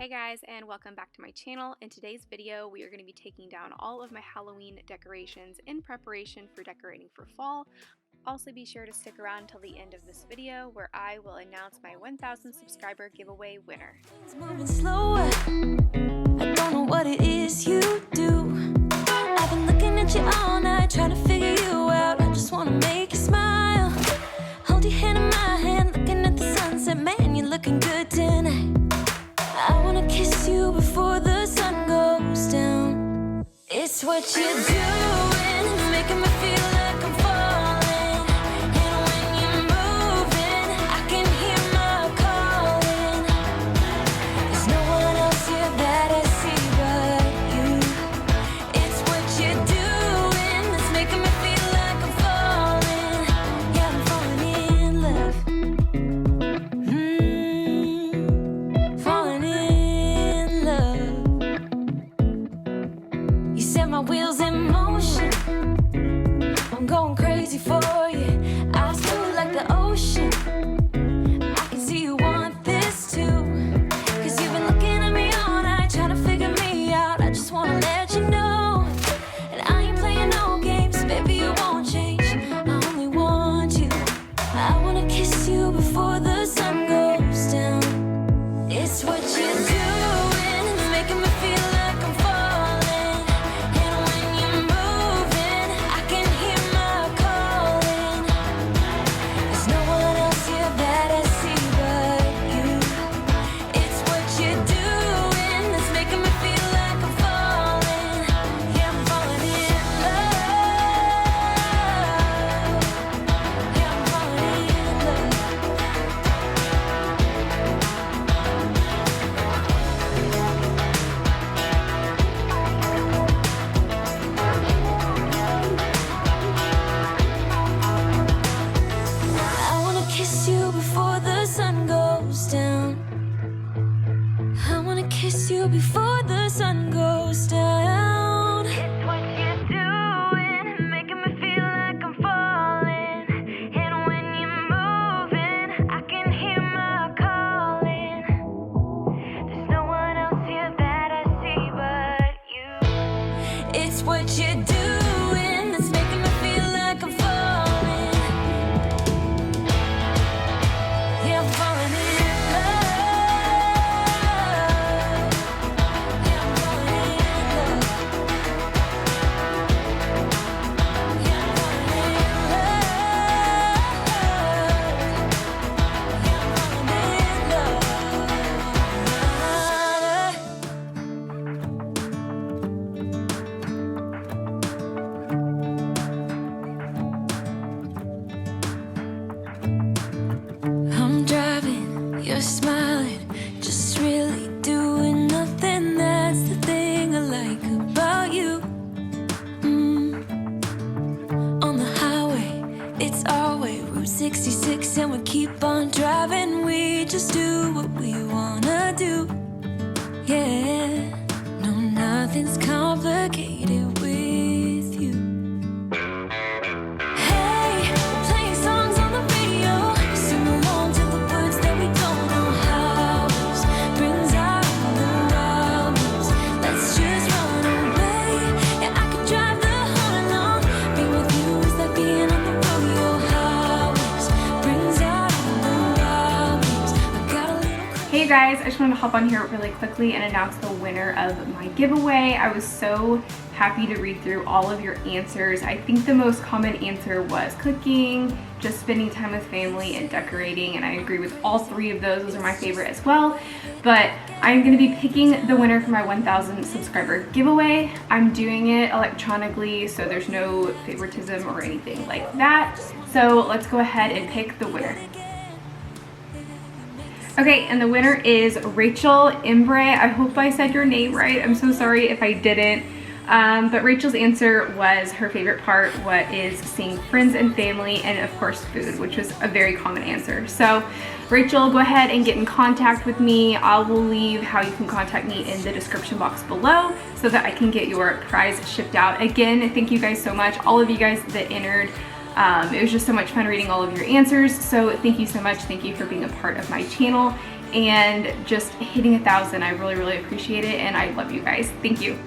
Hey guys, and welcome back to my channel. In today's video, we are going to be taking down all of my Halloween decorations in preparation for decorating for fall. Also be sure to stick around till the end of this video where I will announce my 1,000 subscriber giveaway winner. It's moving slower. I don't know what it is you do. I've been looking at you all night, trying to figure you out. I just want to make you smile. Hold your hand in my hand, looking at the sunset. Man, you're looking good tonight. I wanna kiss you before the sun goes down. It's what you're doing, it's making me feel like I'm falling. And when you're moving, I can hear my calling. There's no one else here that I see but you. It's what you're doing, it's making me feel like I'm falling. Yeah, I'm falling in love. Falling in love. You set my wheels in motion. I'm going crazy for you. I feel like the ocean. I can see you want this too. Cause you've been looking at me all night, trying to figure me out. I just wanna let you know. And I ain't playing no games, baby, you won't change. I only want you. I wanna kiss you before the sun goes down. It's what you're doing, it's making me feel like I'm falling. And when you're moving, I can hear my calling. There's no one else here that I see but you. It's what you're doing, it's making me feel like I'm falling. Yeah, I'm falling in love. Yeah, I'm falling in love. I wanna kiss you before the sun goes down. I wanna kiss you before the sun goes down. It's what you're doing, making me feel like I'm falling. And when you're moving, I can hear my calling. There's no one else here that I see but you. It's what you're doing, it's making me feel like I'm falling. Yeah, I'm falling in love. Yeah, I'm falling in love. Yeah, I'm falling in love. I'm driving, you're smiling, just really doing nothing. That's the thing I like about you. On the highway, it's our way, Route 66, and we keep on driving. We just do what we wanna do. Yeah, no, nothing's complicated with you. Hey, we're playing songs on the radio. Sing along to the words that we don't know. House brings out the wild moves. Let's just run away. Yeah, I could drive the whole along. Being with you is like being on the rodeo. House brings out the wild moves. I got a little Hey guys, I just wanted to hop on here really quickly and announce the winner of my giveaway. I was so happy to read through all of your answers. I think the most common answer was cooking, just spending time with family, and decorating, and I agree with all three of those. Those are my favorite as well. But I'm going to be picking the winner for my 1,000 subscriber giveaway. I'm doing it electronically, so there's no favoritism or anything like that. So let's go ahead and pick the winner. Okay, and the winner is Rachel Imbre. I hope I said your name right. I'm so sorry if I didn't. But Rachel's answer was her favorite part is seeing friends and family, and of course food, which was a very common answer. So Rachel, go ahead and get in contact with me. I will leave how you can contact me in the description box below so that I can get your prize shipped out. Again, thank you guys so much, all of you guys that entered. It was just so much fun reading all of your answers. So thank you so much. Thank you for being a part of my channel. and just hitting 1,000. I really, really appreciate it, and I love you guys. Thank you.